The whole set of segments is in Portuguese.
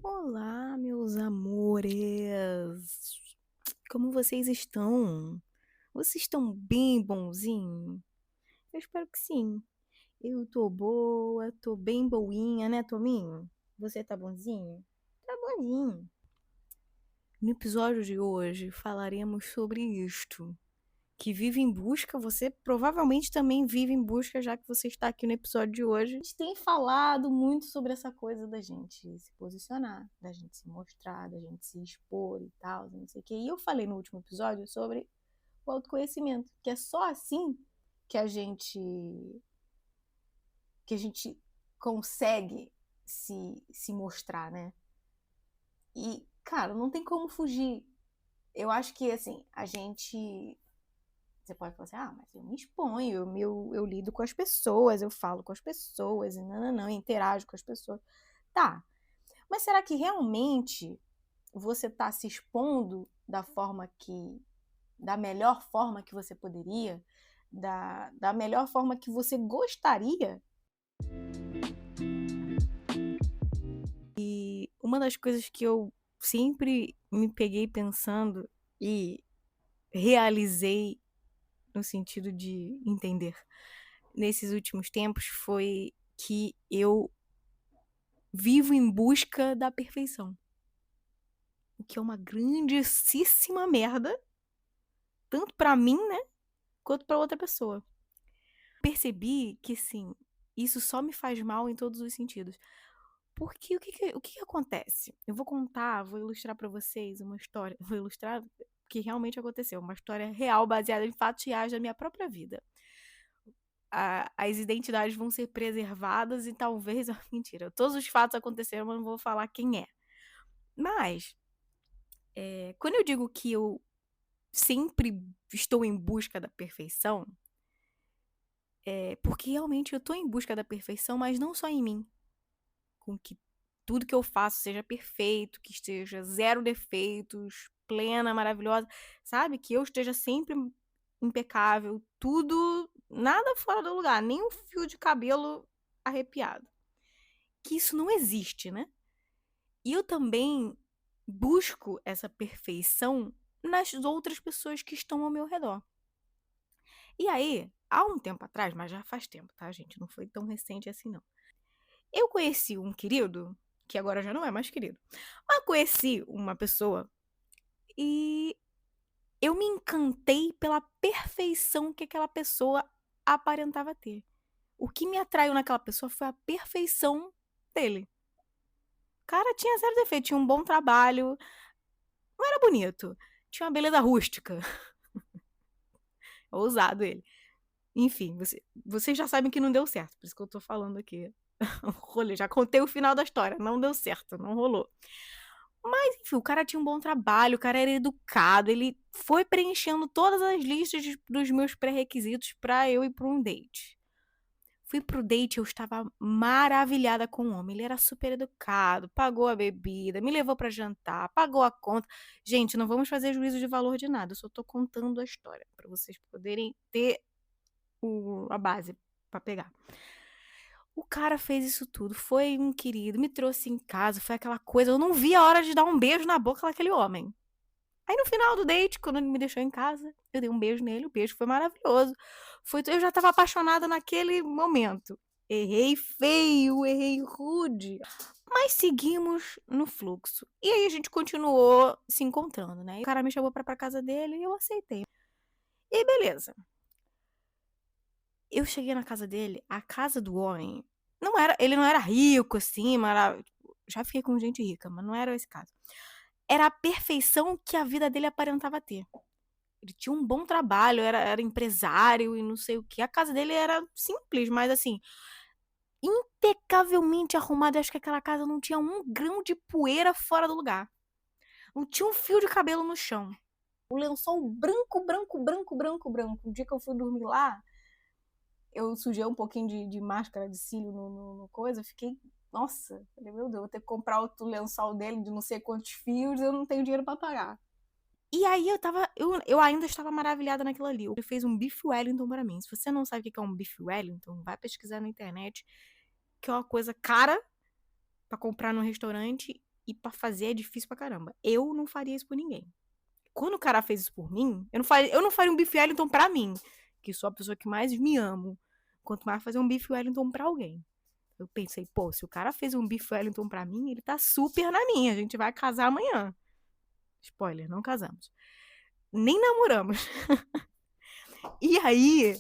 Olá, meus amores! Como vocês estão? Vocês estão bem bonzinho? Eu espero que sim. Eu tô boa, tô bem boinha, né, Tominho? Você tá bonzinho? Tá bonzinho. No episódio de hoje falaremos sobre isto. Que vive em busca, você provavelmente também vive em busca, já que você está aqui no episódio de hoje. A gente tem falado muito sobre essa coisa da gente se posicionar, da gente se mostrar, da gente se expor e tal, não sei o quê. E eu falei no último episódio sobre o autoconhecimento, que é só assim que a gente consegue se mostrar, né? E, cara, não tem como fugir. Eu acho que, assim, você pode falar assim, mas eu me exponho, eu lido com as pessoas, eu falo com as pessoas, e não, interajo com as pessoas. Tá, mas será que realmente você está se expondo da melhor forma que você poderia? Da melhor forma que você gostaria? E uma das coisas que eu sempre me peguei pensando e realizei no sentido de entender nesses últimos tempos foi que eu vivo em busca da perfeição. O que é uma grandíssima merda, tanto pra mim, né, quanto pra outra pessoa. Percebi que, sim, isso só me faz mal em todos os sentidos. Porque o que acontece? Eu vou ilustrar pra vocês uma história, vou ilustrar o que realmente aconteceu, uma história real baseada em fatos reais da minha própria vida. As identidades vão ser preservadas e talvez. Mentira, todos os fatos aconteceram, mas não vou falar quem é. Mas, quando eu digo que eu sempre estou em busca da perfeição, é porque realmente eu estou em busca da perfeição, mas não só em mim. Com que tudo que eu faço seja perfeito, que esteja zero defeitos, plena, maravilhosa, sabe? Que eu esteja sempre impecável, tudo, nada fora do lugar, nem um fio de cabelo arrepiado. Que isso não existe, né? E eu também busco essa perfeição nas outras pessoas que estão ao meu redor. E aí, há um tempo atrás, mas já faz tempo, tá, gente? Não foi tão recente assim, não. Eu conheci um querido, que agora já não é mais querido, mas conheci uma pessoa e eu me encantei pela perfeição que aquela pessoa aparentava ter. O que me atraiu naquela pessoa foi a perfeição dele. O cara tinha zero defeito, tinha um bom trabalho, não era bonito, tinha uma beleza rústica. Ousado ele. Enfim, vocês já sabem que não deu certo, por isso que eu tô falando aqui. Rolê, já contei o final da história, não deu certo, não rolou. Mas, enfim, o cara tinha um bom trabalho, o cara era educado, ele foi preenchendo todas as listas dos meus pré-requisitos pra eu ir pra um date. Fui pro date, eu estava maravilhada com o homem. Ele era super educado, pagou a bebida, me levou pra jantar, pagou a conta. Gente, não vamos fazer juízo de valor de nada, eu só tô contando a história pra vocês poderem ter a base pra pegar. O cara fez isso tudo, foi um querido, me trouxe em casa, foi aquela coisa, eu não vi a hora de dar um beijo na boca daquele homem. Aí no final do date, quando ele me deixou em casa, eu dei um beijo nele, o beijo foi maravilhoso. Eu já tava apaixonada naquele momento. Errei feio, errei rude, mas seguimos no fluxo. E aí a gente continuou se encontrando, né? E o cara me chamou pra casa dele e eu aceitei. E beleza. Eu cheguei na casa dele, a casa do homem, ele não era rico assim, mas já fiquei com gente rica, mas não era esse caso. Era a perfeição que a vida dele aparentava ter. Ele tinha um bom trabalho, era empresário e não sei o que. A casa dele era simples, mas assim, impecavelmente arrumada. Eu acho que aquela casa não tinha um grão de poeira fora do lugar. Não tinha um fio de cabelo no chão. O lençol branco, branco, branco, branco, branco. O dia que eu fui dormir lá, eu sujei um pouquinho de máscara de cílio no coisa, eu fiquei, nossa, falei, meu Deus, vou ter que comprar outro lençol dele de não sei quantos fios, eu não tenho dinheiro pra pagar. E aí eu ainda estava maravilhada naquilo ali. Ele fez um Beef Wellington pra mim. Se você não sabe o que é um Beef Wellington, vai pesquisar na internet, que é uma coisa cara pra comprar no restaurante e pra fazer é difícil pra caramba. Eu não faria isso por ninguém. Quando o cara fez isso por mim, eu não faria um bife Wellington pra mim, que sou a pessoa que mais me amo. Quanto mais fazer um bife Wellington pra alguém. Eu pensei, pô, se o cara fez um bife Wellington pra mim, ele tá super na minha. A gente vai casar amanhã. Spoiler, não casamos. Nem namoramos. E aí,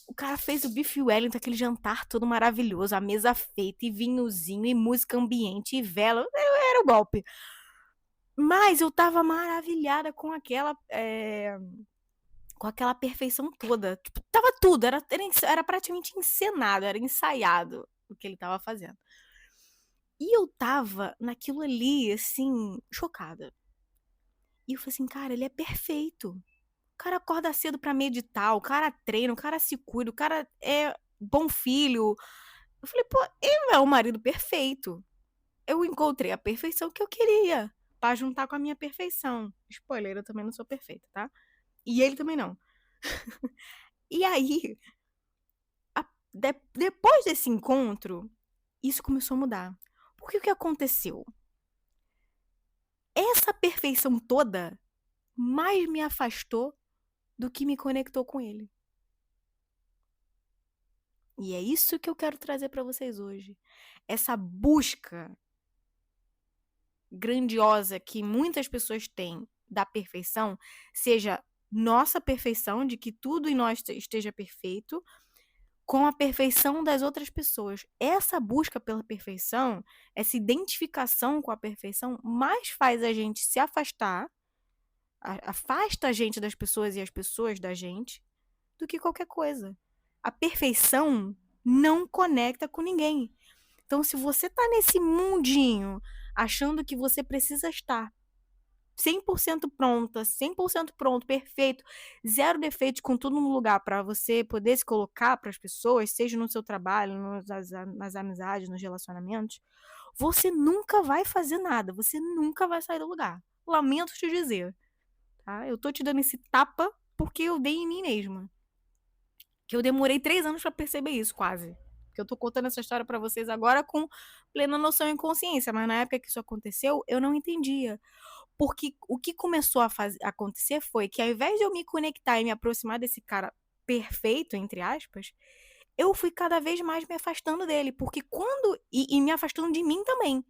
o cara fez o bife Wellington, aquele jantar todo maravilhoso, a mesa feita, e vinhozinho, e música ambiente, e vela. Era o golpe. Mas eu tava maravilhada com aquela perfeição toda. Tipo, tava tudo, era praticamente encenado, era ensaiado o que ele tava fazendo. E eu tava naquilo ali, assim, chocada. E eu falei assim, cara, ele é perfeito. O cara acorda cedo pra meditar, o cara treina, o cara se cuida, o cara é bom filho. Eu falei, pô, ele é o marido perfeito. Eu encontrei a perfeição que eu queria pra juntar com a minha perfeição. Spoiler, eu também não sou perfeita, tá? E ele também não. E aí, depois desse encontro, isso começou a mudar. Porque o que aconteceu? Essa perfeição toda mais me afastou do que me conectou com ele. E é isso que eu quero trazer para vocês hoje. Essa busca grandiosa que muitas pessoas têm da perfeição, seja nossa perfeição, de que tudo em nós esteja perfeito, com a perfeição das outras pessoas. Essa busca pela perfeição, essa identificação com a perfeição, mais faz a gente se afastar, afasta a gente das pessoas e as pessoas da gente, do que qualquer coisa. A perfeição não conecta com ninguém. Então, se você tá nesse mundinho achando que você precisa estar 100% pronta, 100% pronto, perfeito, zero defeitos, com tudo no lugar para você poder se colocar para as pessoas, seja no seu trabalho, nas amizades, nos relacionamentos, você nunca vai fazer nada, você nunca vai sair do lugar. Lamento te dizer, tá? Eu tô te dando esse tapa porque eu dei em mim mesma. Que eu demorei 3 anos para perceber isso, quase. Porque eu tô contando essa história para vocês agora com plena noção e consciência, mas na época que isso aconteceu, eu não entendia. Porque o que começou a acontecer foi que ao invés de eu me conectar e me aproximar desse cara perfeito, entre aspas, eu fui cada vez mais me afastando dele. Porque quando. E me afastando de mim também.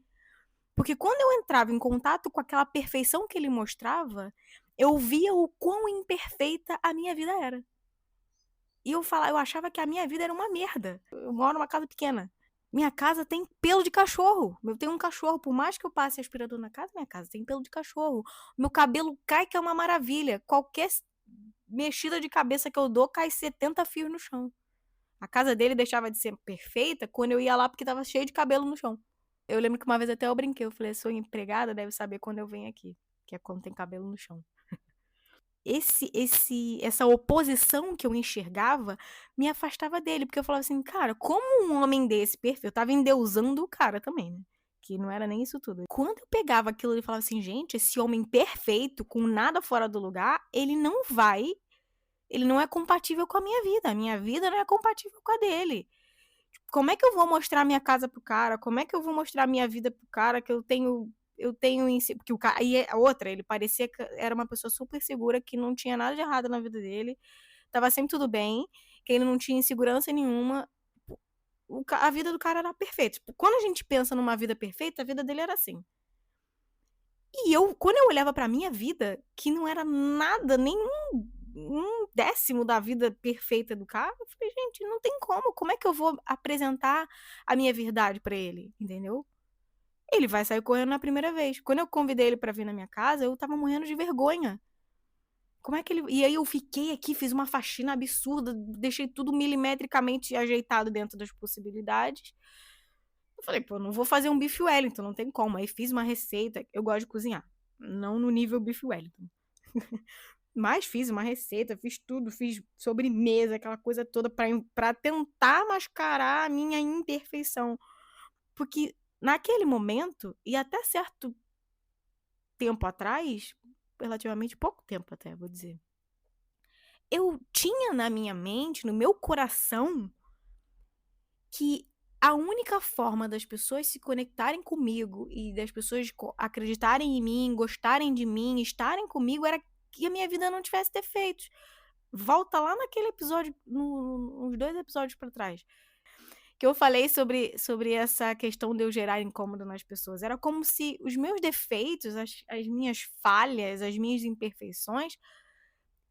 Porque quando eu entrava em contato com aquela perfeição que ele mostrava, eu via o quão imperfeita a minha vida era. E eu achava que a minha vida era uma merda. Eu moro numa casa pequena. Minha casa tem pelo de cachorro. Eu tenho um cachorro. Por mais que eu passe aspirador na casa, minha casa tem pelo de cachorro. Meu cabelo cai, que é uma maravilha. Qualquer mexida de cabeça que eu dou, cai 70 fios no chão. A casa dele deixava de ser perfeita quando eu ia lá porque tava cheio de cabelo no chão. Eu lembro que uma vez até eu brinquei. Eu falei, sou empregada, deve saber quando eu venho aqui. Que é quando tem cabelo no chão. Essa oposição que eu enxergava me afastava dele, porque eu falava assim, cara, como um homem desse perfeito, eu tava endeusando o cara também, né? Que não era nem isso tudo. Quando eu pegava aquilo e falava assim, gente, esse homem perfeito, com nada fora do lugar, ele não é compatível com a minha vida não é compatível com a dele. Como é que eu vou mostrar minha casa pro cara? Como é que eu vou mostrar minha vida pro cara que eu tenho em si, porque o cara, e a outra, ele parecia que era uma pessoa super segura, que não tinha nada de errado na vida dele, tava sempre tudo bem, que ele não tinha insegurança nenhuma. A vida do cara era perfeita. Tipo, quando a gente pensa numa vida perfeita, a vida dele era assim. E quando eu olhava pra minha vida, que não era nada, nem um décimo da vida perfeita do cara, eu falei, gente, não tem como é que eu vou apresentar a minha verdade pra ele, entendeu? Ele vai sair correndo na primeira vez. Quando eu convidei ele pra vir na minha casa, eu tava morrendo de vergonha. Como é que ele. E aí eu fiquei aqui, fiz uma faxina absurda, deixei tudo milimetricamente ajeitado dentro das possibilidades. Eu falei, pô, não vou fazer um bife Wellington, não tem como. Aí fiz uma receita, eu gosto de cozinhar. Não no nível bife Wellington. Mas fiz uma receita, fiz tudo, fiz sobremesa, aquela coisa toda pra tentar mascarar a minha imperfeição. Porque naquele momento, e até certo tempo atrás, relativamente pouco tempo até, vou dizer, eu tinha na minha mente, no meu coração, que a única forma das pessoas se conectarem comigo e das pessoas acreditarem em mim, gostarem de mim, estarem comigo, era que a minha vida não tivesse defeitos. Volta lá naquele episódio, uns 2 episódios pra trás, que eu falei sobre essa questão de eu gerar incômodo nas pessoas. Era como se os meus defeitos, as minhas falhas, as minhas imperfeições,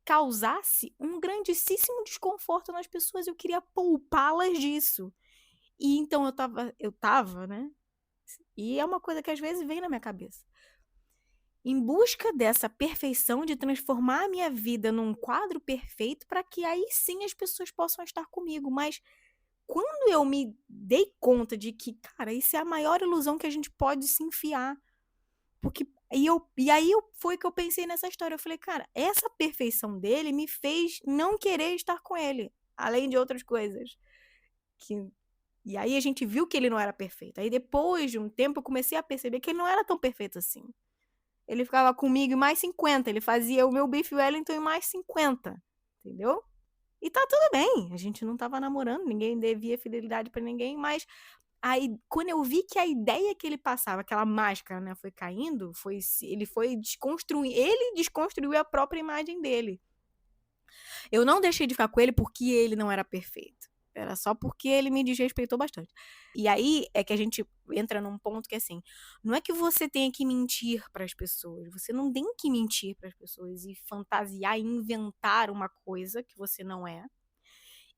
causasse um grandíssimo desconforto nas pessoas. Eu queria poupá-las disso. E então eu tava, né, e é uma coisa que às vezes vem na minha cabeça, em busca dessa perfeição, de transformar a minha vida num quadro perfeito para que aí sim as pessoas possam estar comigo. Mas quando eu me dei conta de que, cara, isso é a maior ilusão que a gente pode se enfiar, porque e aí foi que eu pensei nessa história. Eu falei: "Cara, essa perfeição dele me fez não querer estar com ele", além de outras coisas que e aí a gente viu que ele não era perfeito. Aí depois de um tempo eu comecei a perceber que ele não era tão perfeito assim. Ele ficava comigo em mais 50, ele fazia o meu bife Wellington em mais 50, entendeu? E tá tudo bem, a gente não estava namorando, ninguém devia fidelidade pra ninguém, mas aí quando eu vi que a ideia que ele passava, aquela máscara, né, foi caindo, ele desconstruiu a própria imagem dele. Eu não deixei de ficar com ele porque ele não era perfeito. Era só porque ele me desrespeitou bastante. E aí é que a gente entra num ponto que assim, não é que você tenha que mentir para as pessoas, você não tem que mentir para as pessoas e fantasiar e inventar uma coisa que você não é.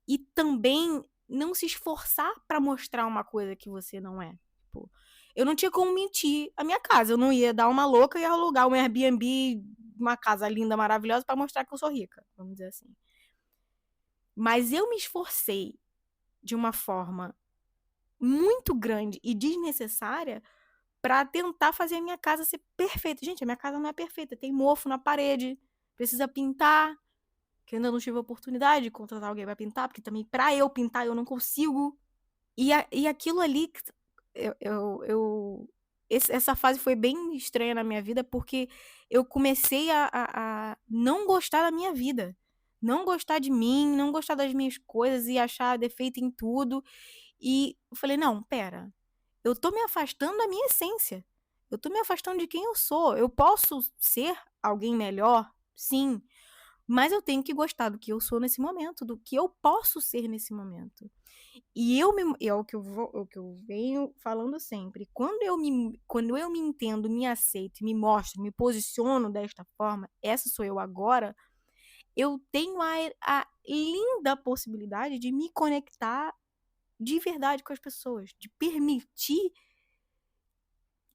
E também não se esforçar para mostrar uma coisa que você não é. Tipo, eu não tinha como mentir a minha casa, eu não ia dar uma louca e alugar um Airbnb, uma casa linda, maravilhosa para mostrar que eu sou rica, vamos dizer assim. Mas eu me esforcei de uma forma muito grande e desnecessária para tentar fazer a minha casa ser perfeita. Gente, a minha casa não é perfeita, tem mofo na parede, precisa pintar, que eu ainda não tive a oportunidade de contratar alguém para pintar, porque também para eu pintar eu não consigo. E aquilo ali, eu essa fase foi bem estranha na minha vida, porque eu comecei a não gostar da minha vida, não gostar de mim, não gostar das minhas coisas e achar defeito em tudo. E eu falei: "Não, espera, eu tô me afastando da minha essência, eu tô me afastando de quem eu sou. Eu posso ser alguém melhor, sim, mas eu tenho que gostar do que eu sou nesse momento, do que eu posso ser nesse momento". E é o que eu venho falando sempre, quando eu me entendo, me aceito, me mostro, me posiciono desta forma, essa sou eu agora, eu tenho a linda possibilidade de me conectar de verdade com as pessoas, de permitir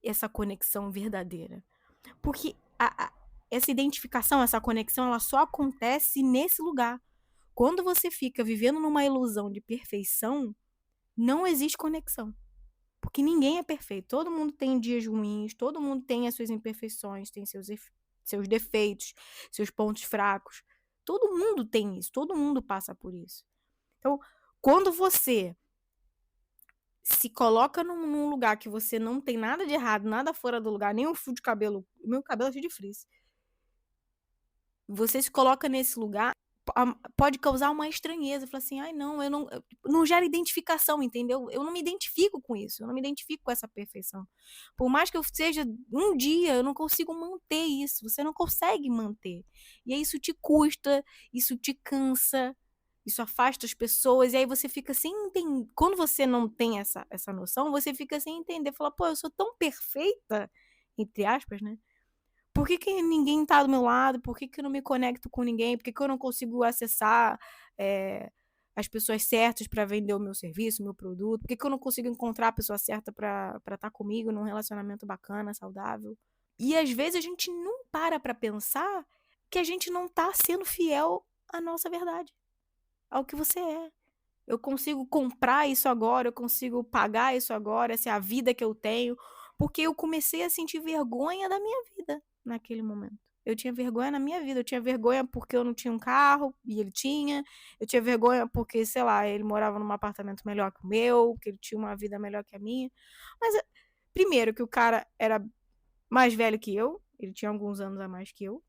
essa conexão verdadeira. Porque essa identificação, essa conexão, ela só acontece nesse lugar. Quando você fica vivendo numa ilusão de perfeição, não existe conexão. Porque ninguém é perfeito. Todo mundo tem dias ruins, todo mundo tem as suas imperfeições, tem seus defeitos, seus pontos fracos. Todo mundo tem isso, todo mundo passa por isso. Então, quando você se coloca num lugar que você não tem nada de errado, nada fora do lugar, nem um fio de cabelo, meu cabelo é cheio de frizz. Você se coloca nesse lugar, pode causar uma estranheza, falar assim: "Ai não, não gera identificação", entendeu? Eu não me identifico com isso, eu não me identifico com essa perfeição. Por mais que eu seja um dia, eu não consigo manter isso, você não consegue manter. E aí isso te custa, isso te cansa, isso afasta as pessoas, e aí você fica sem entender. Quando você não tem essa noção, você fica sem entender, fala: "Pô, eu sou tão perfeita", entre aspas, né, por que que ninguém tá do meu lado? Por que que eu não me conecto com ninguém? Por que que eu não consigo acessar, eh, as pessoas certas para vender o meu serviço, o meu produto? Por que que eu não consigo encontrar a pessoa certa para estar comigo num relacionamento bacana, saudável? E às vezes a gente não para pensar que a gente não tá sendo fiel à nossa verdade, ao que você é. Eu consigo comprar isso agora, eu consigo pagar isso agora, essa é a vida que eu tenho, porque eu comecei a sentir vergonha da minha vida naquele momento. Eu tinha vergonha na minha vida, eu tinha vergonha porque eu não tinha um carro e ele tinha, eu tinha vergonha porque, sei lá, ele morava num apartamento melhor que o meu, que ele tinha uma vida melhor que a minha. Mas, primeiro que o cara era mais velho que eu, ele tinha alguns anos a mais que eu,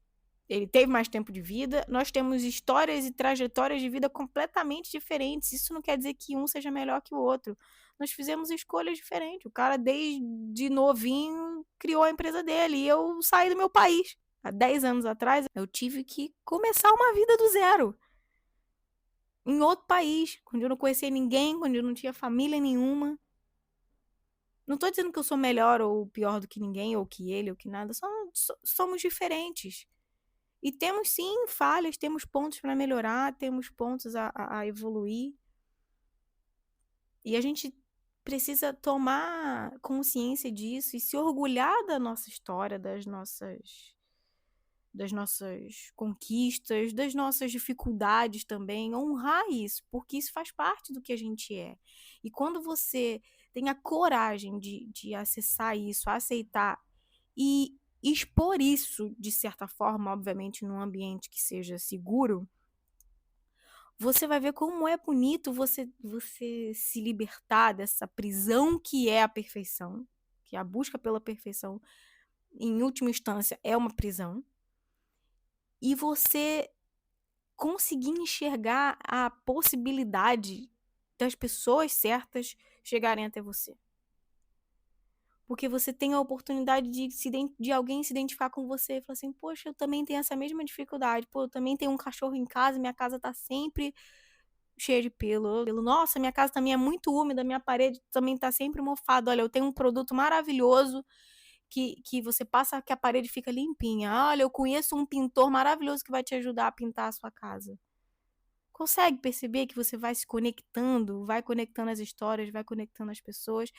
ele teve mais tempo de vida, nós temos histórias e trajetórias de vida completamente diferentes. Isso não quer dizer que um seja melhor que o outro. Nós fizemos escolhas diferentes. O cara, desde novinho, criou a empresa dele e eu saí do meu país. Há 10 anos atrás, eu tive que começar uma vida do zero. Em outro país, onde eu não conhecia ninguém, onde eu não tinha família nenhuma. Não tô dizendo que eu sou melhor ou pior do que ninguém, ou que ele, ou que nada. Somos diferentes. E temos sim falhas, temos pontos para melhorar, temos pontos a evoluir. E a gente precisa tomar consciência disso e se orgulhar da nossa história, das nossas conquistas, das nossas dificuldades também, honrar isso, porque isso faz parte do que a gente é. E quando você tem a coragem de acessar isso, aceitar e expor isso, de certa forma, obviamente, num ambiente que seja seguro, você vai ver como é bonito você se libertar dessa prisão que é a perfeição, que a busca pela perfeição, em última instância, é uma prisão, e você conseguir enxergar a possibilidade das pessoas certas chegarem até você. Porque você tem a oportunidade de alguém se identificar com você e falar assim, poxa, eu também tenho essa mesma dificuldade, pô, eu também tenho um cachorro em casa, minha casa tá sempre cheia de pelo. Nossa, minha casa também é muito úmida, minha parede também tá sempre mofada. Olha, eu tenho um produto maravilhoso que você passa que a parede fica limpinha. Olha, eu conheço um pintor maravilhoso que vai te ajudar a pintar a sua casa. Consegue perceber que você vai se conectando, vai conectando as histórias, vai conectando as pessoas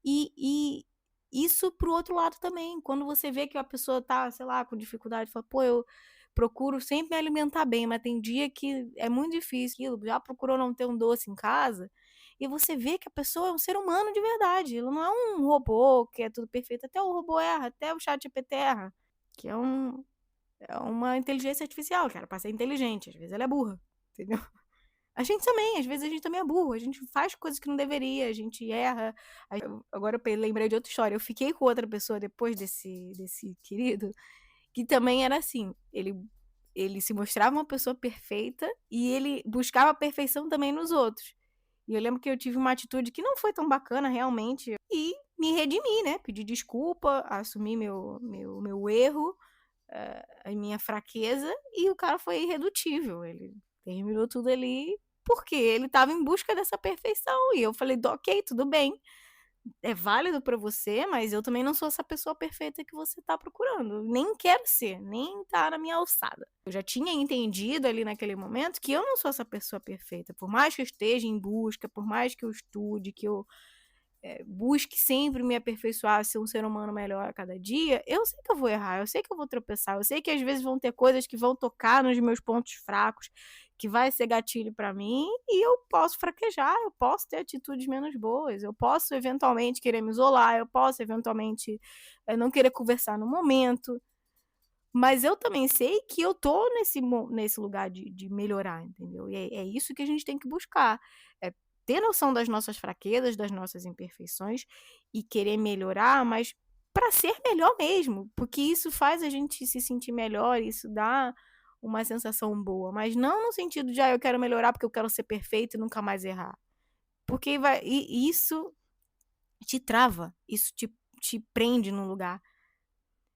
e isso pro outro lado também. Quando você vê que a pessoa tá, sei lá, com dificuldade, fala, pô, eu procuro sempre me alimentar bem, mas tem dia que é muito difícil. Já procurou não ter um doce em casa? E você vê que a pessoa é um ser humano de verdade. Ela não é um robô que é tudo perfeito. Até o robô erra, até o ChatGPT erra, que é uma inteligência artificial, cara, para ser inteligente. Às vezes ela é burra, entendeu? A gente também, às vezes a gente também é burro, a gente faz coisas que não deveria, a gente erra. Agora eu lembrei de outra história. Eu fiquei com outra pessoa depois desse querido, que também era assim. Ele se mostrava uma pessoa perfeita e ele buscava a perfeição também nos outros. E eu lembro que eu tive uma atitude que não foi tão bacana realmente e me redimi, né? Pedi desculpa, assumi meu erro, a minha fraqueza e o cara foi irredutível. Ele terminou tudo ali porque ele estava em busca dessa perfeição. E eu falei, ok, tudo bem, é válido para você, mas eu também não sou essa pessoa perfeita que você tá procurando. Nem quero ser, nem tá na minha alçada. Eu já tinha entendido ali naquele momento que eu não sou essa pessoa perfeita. Por mais que eu esteja em busca, por mais que eu estude, que eu busque sempre me aperfeiçoar, ser um ser humano melhor a cada dia, eu sei que eu vou errar, eu sei que eu vou tropeçar, eu sei que às vezes vão ter coisas que vão tocar nos meus pontos fracos, que vai ser gatilho para mim, e eu posso fraquejar, eu posso ter atitudes menos boas, eu posso eventualmente querer me isolar, eu posso eventualmente não querer conversar no momento, mas eu também sei que eu tô nesse lugar de melhorar, entendeu? E é isso que a gente tem que buscar. É ter noção das nossas fraquezas, das nossas imperfeições e querer melhorar, mas para ser melhor mesmo, porque isso faz a gente se sentir melhor, isso dá uma sensação boa, mas não no sentido de, eu quero melhorar porque eu quero ser perfeito e nunca mais errar. Porque isso te trava, isso te prende num lugar.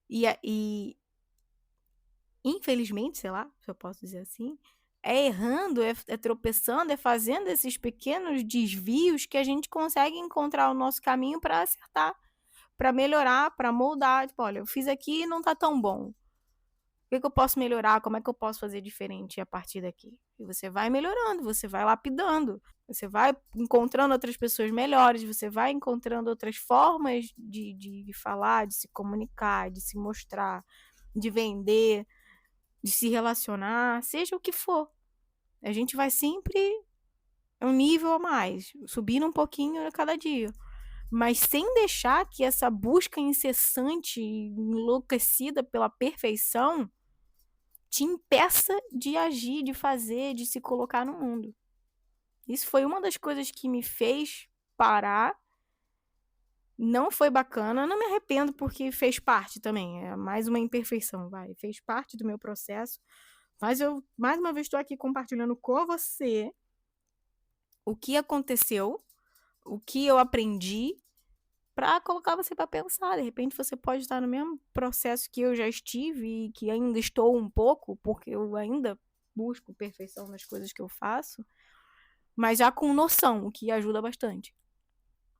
E infelizmente, sei lá, se eu posso dizer assim, é errando, é tropeçando, é fazendo esses pequenos desvios que a gente consegue encontrar o nosso caminho para acertar, para melhorar, para moldar. Tipo, olha, eu fiz aqui e não tá tão bom. O que eu posso melhorar? Como é que eu posso fazer diferente a partir daqui? E você vai melhorando, você vai lapidando, você vai encontrando outras pessoas melhores, você vai encontrando outras formas de falar, de se comunicar, de se mostrar, de vender, de se relacionar, seja o que for. A gente vai sempre um nível a mais, subindo um pouquinho a cada dia. Mas sem deixar que essa busca incessante, enlouquecida pela perfeição, te impeça de agir, de fazer, de se colocar no mundo. Isso foi uma das coisas que me fez parar Não foi bacana, não me arrependo porque fez parte também, é mais uma imperfeição, fez parte do meu processo, mas eu mais uma vez estou aqui compartilhando com você o que aconteceu, o que eu aprendi para colocar você para pensar. De repente você pode estar no mesmo processo que eu já estive e que ainda estou um pouco, porque eu ainda busco perfeição nas coisas que eu faço, mas já com noção, o que ajuda bastante.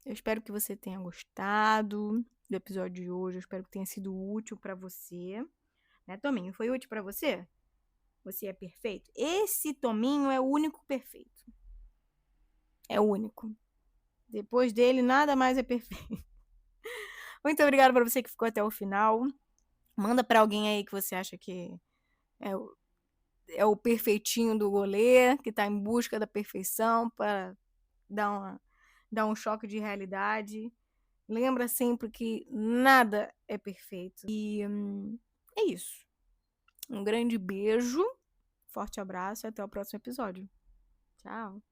Eu espero que você tenha gostado do episódio de hoje. Eu espero que tenha sido útil para você. Né, Tominho? Foi útil para você? Você é perfeito? Esse Tominho é o único perfeito. É o único. Depois dele, nada mais é perfeito. Muito obrigada para você que ficou até o final. Manda para alguém aí que você acha que é o perfeitinho do rolê, que está em busca da perfeição para dar um choque de realidade. Lembra sempre que nada é perfeito. E é isso. Um grande beijo, forte abraço e até o próximo episódio. Tchau!